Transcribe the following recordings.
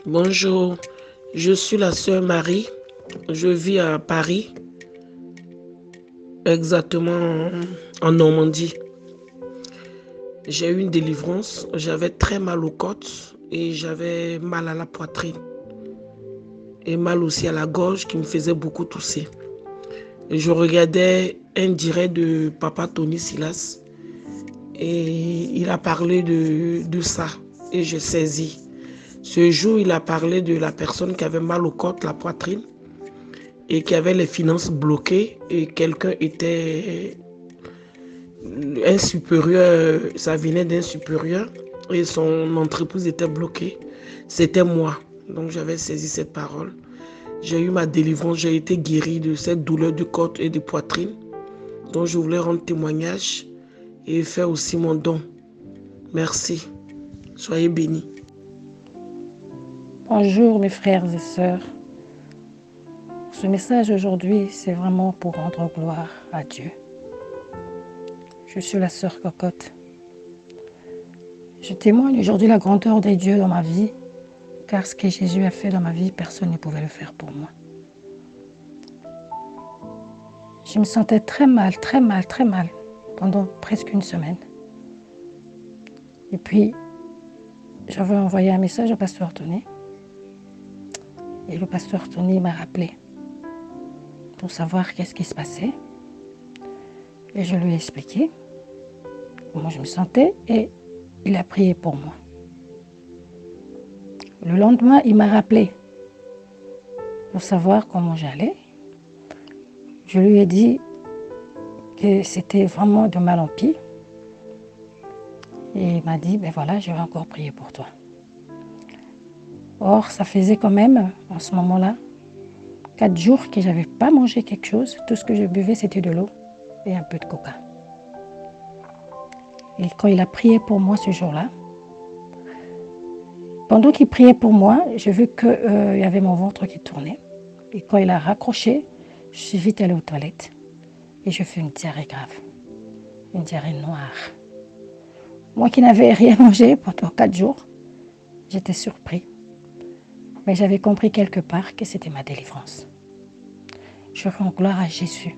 Bonjour, je suis la sœur Marie. Je vis à Paris, exactement en Normandie. J'ai eu une délivrance, j'avais très mal aux côtes et j'avais mal à la poitrine. Et mal aussi à la gorge qui me faisait beaucoup tousser. Et je regardais un direct de Papa Tony Silas et il a parlé de ça et je saisis. Ce jour, il a parlé de la personne qui avait mal aux côtes, la poitrine et qui avait les finances bloquées et quelqu'un était un supérieur, ça venait d'un supérieur et son entreprise était bloquée. C'était moi. Donc j'avais saisi cette parole. J'ai eu ma délivrance, j'ai été guéri de cette douleur de côte et de poitrine. Donc je voulais rendre témoignage et faire aussi mon don. Merci. Soyez bénis. Bonjour mes frères et sœurs. Ce message aujourd'hui, c'est vraiment pour rendre gloire à Dieu. Je suis la sœur Cocotte. Je témoigne aujourd'hui la grandeur de Dieu dans ma vie, car ce que Jésus a fait dans ma vie, personne ne pouvait le faire pour moi. Je me sentais très mal pendant presque une semaine. Et puis, j'avais envoyé un message au pasteur Tony. Et le pasteur Tony m'a rappelé pour savoir qu'est-ce qui se passait. Et je lui ai expliqué comment je me sentais et il a prié pour moi. Le lendemain, il m'a rappelé pour savoir comment j'allais. Je lui ai dit que c'était vraiment de mal en pis. Et il m'a dit, ben voilà, je vais encore prier pour toi. Or, ça faisait quand même, en ce moment-là, 4 jours que je n'avais pas mangé quelque chose. Tout ce que je buvais, c'était de l'eau et un peu de coca. Et quand il a prié pour moi ce jour-là, pendant qu'il priait pour moi, j'ai vu qu'il y avait mon ventre qui tournait. Et quand il a raccroché, je suis vite allée aux toilettes. Et je fais une diarrhée grave, une diarrhée noire. Moi qui n'avais rien mangé pendant 4 jours, j'étais surpris. Mais j'avais compris quelque part que c'était ma délivrance. Je rends gloire à Jésus,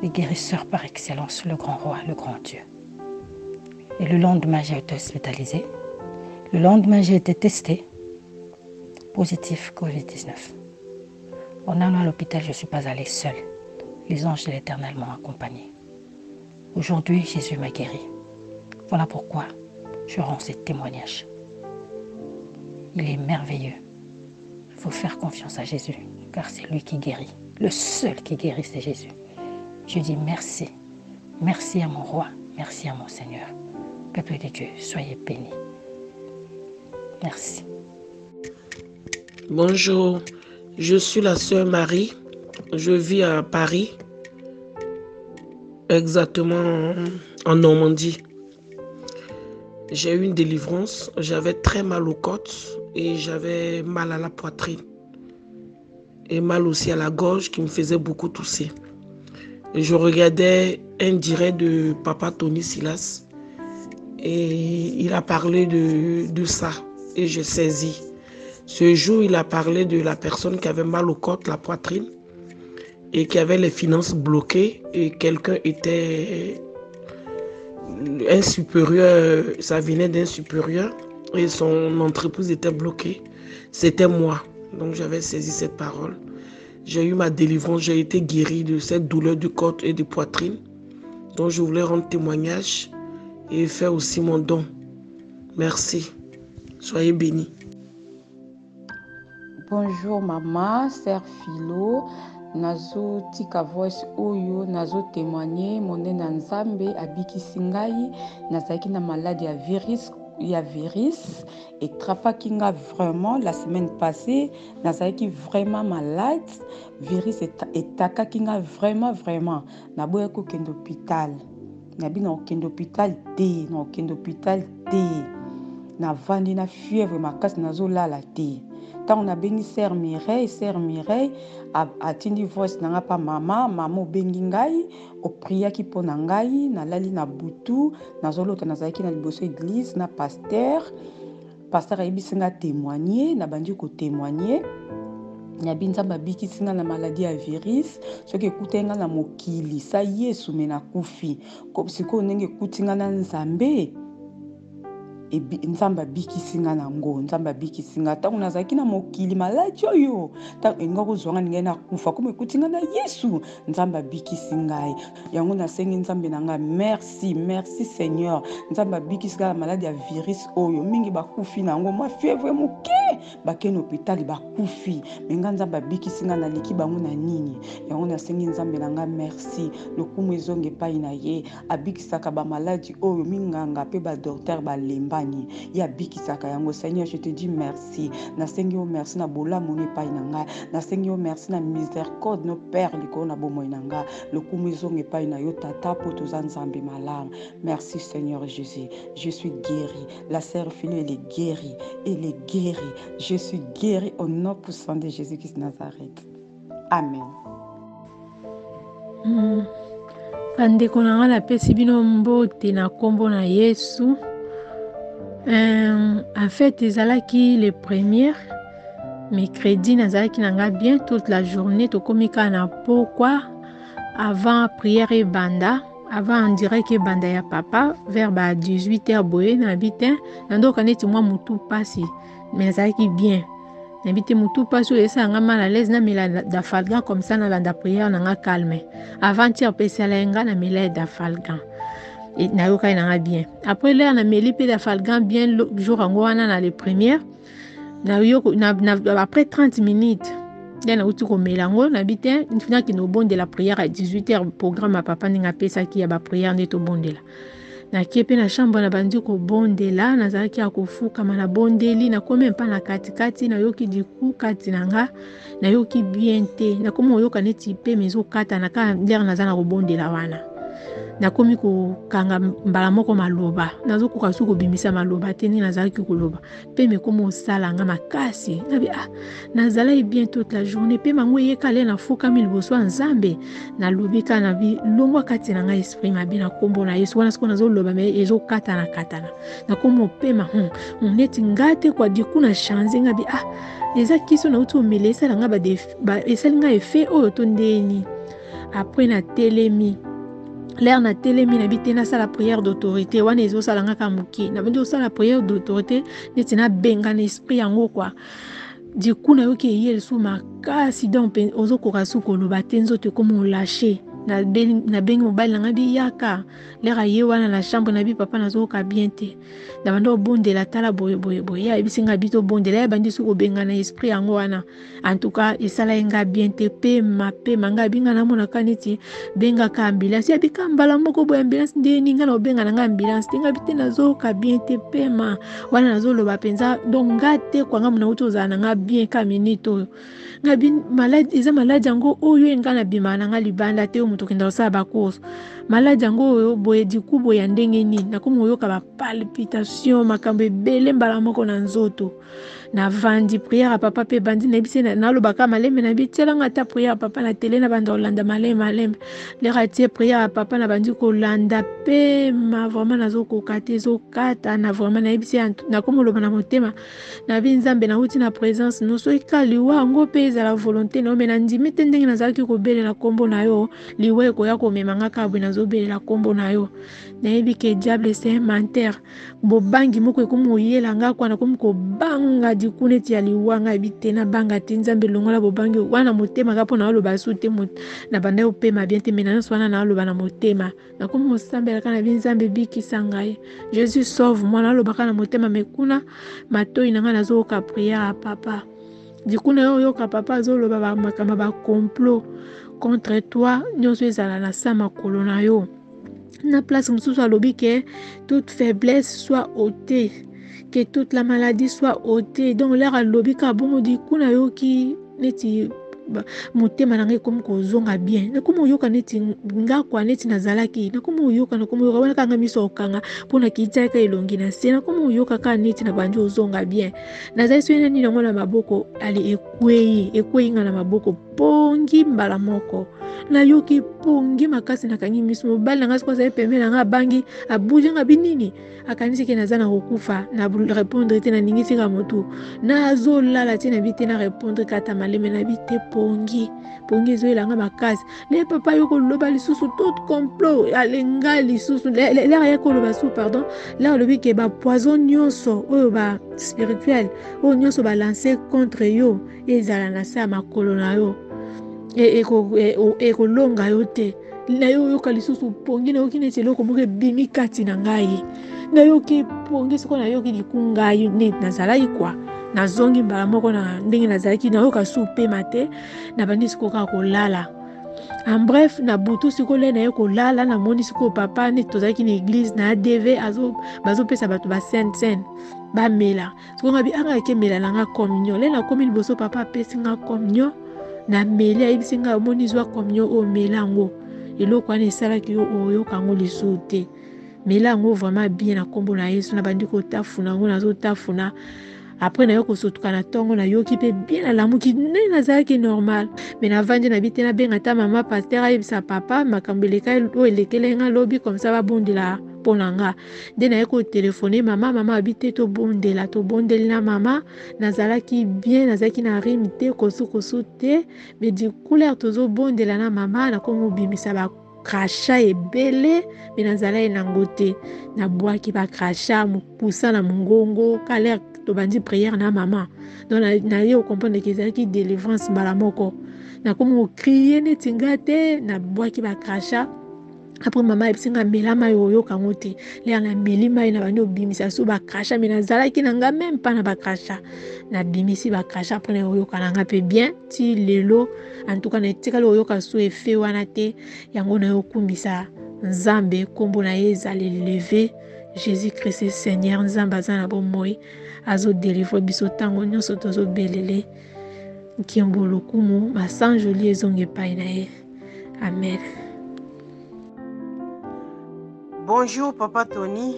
le guérisseur par excellence, le grand roi, le grand Dieu. Et le lendemain, j'ai été hospitalisée. Le lendemain, j'ai été testée positif Covid-19. En allant à l'hôpital, je ne suis pas allée seule. Les anges de l'Éternel m'ont accompagnée. Aujourd'hui, Jésus m'a guéri. Voilà pourquoi je rends ce témoignage. Il est merveilleux. Il faut faire confiance à Jésus, car c'est lui qui guérit. Le seul qui guérit, c'est Jésus. Je dis merci. Merci à mon roi. Merci à mon Seigneur. Peuple de Dieu, soyez bénis. Merci. Bonjour, je suis la sœur Marie. Je vis à Paris, exactement en Normandie. J'ai eu une délivrance, j'avais très mal aux côtes et j'avais mal à la poitrine. Et mal aussi à la gorge qui me faisait beaucoup tousser. Et je regardais un direct de Papa Tony Silas et il a parlé de ça et je saisis. Ce jour, il a parlé de la personne qui avait mal aux côtes, la poitrine et qui avait les finances bloquées et quelqu'un était un supérieur, ça venait d'un supérieur et son entreprise était bloquée. C'était moi. Donc j'avais saisi cette parole. J'ai eu ma délivrance, j'ai été guéri de cette douleur de côte et de poitrine. Donc je voulais rendre témoignage et faire aussi mon don. Merci. Soyez bénis. Bonjour maman, sœur Philo. Nazo tika voice oyo nazo témoigner monene na Nzambe abikisi ngai nazalaki na maladie ya virus etrapaki nga vraiment la semaine passée nazalaki vraiment malade virus etakaki nga vraiment naboya kokende hôpital nabi na okende hôpital te navandi na fièvre makasi nazolala te Tant on a bengi sœur Mireille a tindi voice nanga pa mama bengi ngai o priya ki pona ngai na lali na butu na zolota na zaki na liboso église na pasteur ayibisinga témoigner na bandi ko témoigner na binzamba biki singa na maladie ya virus soki ekutenga na mokili sa Yesu mena kufi ko siko nenge kutinga na Nzambe Nzamba biki singa na ngo Nzamba biki singa tangu nazaki na mokili maladi oyo tangu enga kozwanga ninga na kufa comme ekutinga na Yesu Nzamba biki singa yango na sengi Nzambe nanga merci Seigneur Nzamba biki singa maladi ya virus oyo mingi bakufi na ngo mwa fièvre moke bakeno hôpital bakufi menga Nzamba biki singa na liki bango na nini yango na sengi Nzambe nanga merci lokumu ezonge pai na ye abikisaka ba maladi oyo minganga pe ba docteur ba lemba ya bikisaka yango. Seigneur, je te dis merci. Na Seigneur, merci na bola moni pa inanga. Na Seigneur, merci na miséricorde no père liko na bomo inanga. Le kumizonge pa ina yo tata poto zanzambe malam. Merci Seigneur Jésus. Je suis guéri. La sœur Philo elle est guérie. Elle est guérie. Je suis guéri au nom puissant de Jésus-Christ de Nazareth. Amen. Bandeko na nga napesi bino mbote na kombo na Yesu. En fait, ezalaki les premières mercredi nazalaki nanga bien toute la journée tokomika na pokwa avant prière et banda avant on dirait que banda ya papa vers 18h boye na bitin ndoka neti mwa mutu pasi mais nazalaki bien na bitin mutu pasi esa nga mal à l'aise na mila dafalgan comme ça na landa prière nanga calme avant tir pesala nga na mila dafalgan et nayoka nanga bien après là na meli pe dafalgan bien le jour ngo wana na les premières après 30 minutes na uti ko melango na bitin fina ki no bon de la prière à 18h programme à papa ninga pesa ki ya ba prière neto bondela na kiepe na chambre na bandi ko bondela na zaki akufuka mana bondeli na kome mpa na katikati na yoki diku kati nanga na yoki bien te na komo yoka neti pe mezo kata na ka l'air na zana ko bondela wana na komi ko kanga mbala moko maloba nazo ko kasu ko bimisa maloba te ni nazalaki ko loba pe me komo sala nga makasi nabi nazala bien toute la journée pe mango yekale na fuka mi liboso Nzambe na lobika na bi longwa kati na nga esprit mabi na kombo na Yesu wana siko nazo loba me ezo katana na komo pe ma neti ngate kwa diku na chanze nga bi eza kiso na utu melesa nga ba esali nga effet oyo to ndeni après na telemi l'air na telemi na bitena sa la prière d'autorité wana ezo sala nga kamuki na bindi osala la prière d'autorité neti na benga na esprit yango kwa du coup na yoki yel sou makasi donc ozo korasu ko loba tenzo te comme lâcher na bengi mobali nanga bi yaka lera ye wana na chambre na bi papa nazo ka bien te na bando bonde la tala boye ya ebisinga bito bonde la bandi su ko benga na esprit yango wana en tout cas esala enga bien te pe manga binga na mona kaniti benga ka ambulance ya bika mbala moko boye ambulance de ninga na benga na ambulance tinga bite nazo ka bien te pe ma wana nazo loba penza donc ngate kwa nga mona uto za na bien ka minito ngabi malade eza malade yango oyo enga na bima na libanda te mutu kenda osala bakourse malade yango oyo boye diku boye ndenge nini na komo yoka ba palpitation makambo ebele mbala moko na nzoto na vandi prière papa pe bandi na bise na lobaka malembe na bitela ngata prière papa na télé na banda olanda malembe le ratie prière papa na bandi ko landa pe ma vraiment nazo ko kate zo kata na vraiment na bise na komo loba na motema na bi Nzambe na uti na présence no so ikali wa ngo pe za la volonté no mena ndimi te ndenge nazalaki ko bele na kombo na yo liwe ko ya ko memanga ka bwe nazo bele la kombo na yo na yebi ke diable c'est menteur bo bangi moko ko moyela nga kwa na ko banga dikuneti ya liwanga bitena banga te Nzambe longola bo bangi wana motema ka pona lo basute na banda yo pema bien te mena swana na lo bana motema na ko mo sambela kana bi Nzambe biki sangai Jésus sauve moi na lo baka na motema mekuna matoi na nga nazo ka prière à papa dikuna yo ka papa zo lo ba makama ba complot contre toi nyonso ezala na sama kolona yo na place mususu alobi que toute faiblesse soit ôtée que toute la maladie soit ôtée donc l'air alobi ka bongo dikuna yo ki neti motema na ngai comme kozonga bien na comme oyoka neti nga kwa neti nazalaki na comme oyoka wana kanga miso okanga mpona kitia ka elongi na se na comme oyoka ka neti na bandi ozonga bien nazali so nani nango na maboko ali ekwei nga na maboko pongi mbala moko na yoki pongi makasi na kangi miso mobali na nga siko za pembe na nga bangi abuja nga binini akanisi ke naza na kokufa na répondre te na ningi tika motu na azolala te na bite na répondre kata maleme na bite pongi ezoyelanga makasi le papa yo koloba lisusu tout complot alenga lisusu lera ya koloba su pardon la olobi ke bapoison nyonso oyo ba spirituel oyo nyonso balance contre yo ezala na se ya makolo na yo ekolonga yo te na yo oyoka lisusu pongi nayoki neti eloko moko ebimi kati na ngai nayoki pongi soko nayoki likungai nazalaki kwa nazongi mbala moko na ndenge nazalaki nayoka su pema te na bandi siko kaka kolala en bref na butu siko le naye kolala namoni siko papa neti tozalaki na église na ADV bazopesa bato basainte bamela siko ngabi angaki emela nanga communion le nakomi liboso papa apesi nga communion na meli ayebisi nga omoni zwa communion oyo mela yango eloko wana esalaki yo oyoka yango lisusu te mela yango vraiment bien na nkombo na Yesu na bandi kotafuna yango nazotafuna après na yo kosotuka na ntongo na yoki mpe bien nalamuki ndenge nazalaki normal me navandi na bi te nabenga ta mama paster ayebisa papa makambo oyo elekele nga lobi comme ça babondela mpo na nga nde naye kotelefone mama abi te tobondeli na mama nazalaki bien nazalaki na rime te kosukosu te me du couleur tozobondela na mama nakomi obimisa bakrasha ebele me nazalaki nango te nabwaki bakrasha mopusa na mongongo kalere tobandi prière na mama donc naye okomprendre ke ezalaki délivrance mbala moko nakomi okrie neti nga te nabwaki bakrasha après mama ebisi nga mela mai oyoka ngo te lere na meli mai na bandi obimisa so bakrasha me nazalaki na nga même mpa na bakrasha nabimisi bakrasha après na oyoka na nga mpe bien ti lelo en tout cas naetikali oyoka so efe wana te yango na yokumbisa nzambe nkombo na ye ezali leve Jésus Christ Seigneur nzambe aza na bomoi azodélivre biso ntango nyonso tozobelele nkembo lokumu basanjoli ezonga epai na ye amen. Bonjour Papa Tony,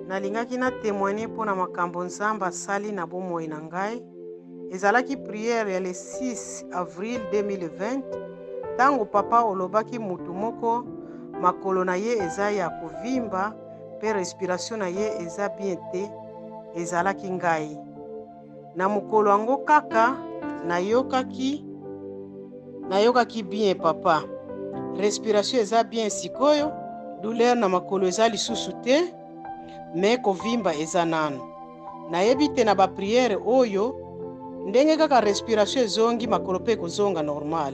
nalingaki na témoigner mpona makambo nzambe asali na bomoi na ngai. Ezalaki prière ya le 6 avril 2020 ntango papa olobaki mutu moko makolo na ye eza ya kovimba mpe respiration na ye eza bien te, ezalaki ngai. Na mokolo yango kaka nayokaki bien papa, respiration eza bien sikoyo, douleur na makolo eza lisusu te, me kovimba eza nano. Nayebi te na bapriere oyo ndenge kaka respiration ezongi makolo pe kozonga normal.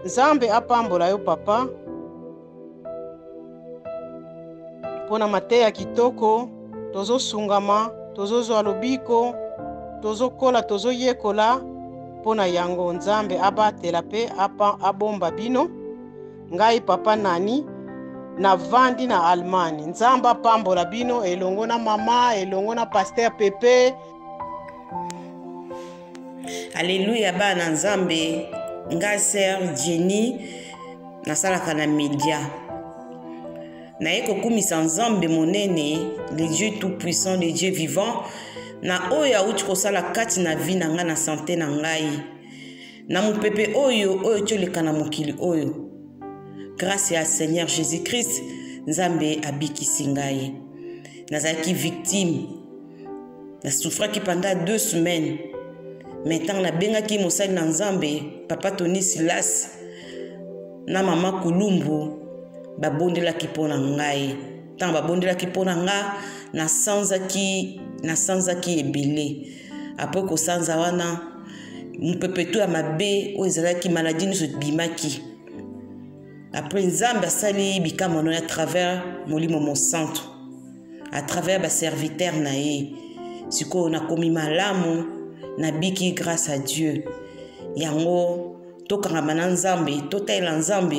Nzambe apambola yo papa mpona mateya kitoko, tozosungama, tozozwa lobiko, tozokola, tozoyekola mpona yango. Nzambe abatela pe abomba bino. Ngai papa nani navandi na Allemagne. Nzambe apambola bino elongo na mama, elongo na pasteur Pepe. Alléluia bana nzambe. Nga sœur Jenny nasalaka na media. Naye kokumisa nzambe monene, le Dieu tout puissant, le Dieu vivant, na oyo auti kosala kati na vie na nga na santé na ngai. Na mupepe oyo toleka na mokili oyo. Grâce à Seigneur Jésus-Christ, nzambe abikisi ngai. Nazalaki victime. Na souffraki pendant 2 semaines. Maintenant na bengaki mosali na nzambe, papa Tony Silas na mama Kulumbu babondelaki mpona ngai. Tant babondelaki mpona nga nasanzaki ebele. Après kosanza wana mupepe to ya mabe oyo ezalaki maladie nyonso bimaki. Après nzambe asali bikamono à travers molimo mo centre, à travers ba serviteur na ye. Siko nakomi malamu nabiki grâce à Dieu. Yango tokanga na nzambe, totela nzambe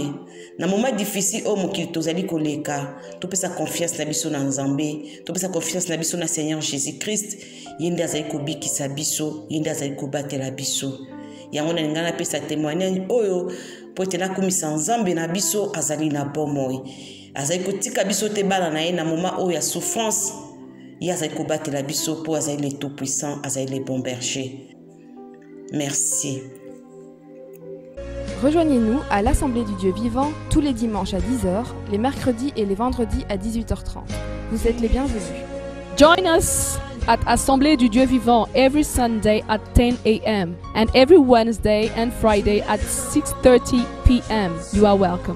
na moment difficile o mokili tozali koleka, topesa confiance na biso na nzambe, topesa confiance na biso na Seigneur Jésus-Christ. Yende azali kobikisa biso, yende azali kobatela biso. yango na linga napesa témoignage oyo po ete nakumisa nzambe na biso azali na bomoi azali kotika biso te bana na ye na moment oyo ya souffrance ye azali kobatela biso po azali le tout puissant azali le bon berger. Merci. Rejoignez-nous à l'Assemblée du Dieu vivant tous les dimanches à 10h, les mercredis et les vendredis à 18h30. Vous êtes les bienvenus. Join us at Assemblée du Dieu vivant every Sunday at 10 a.m. and every Wednesday and Friday at 6:30 p.m. You are welcome.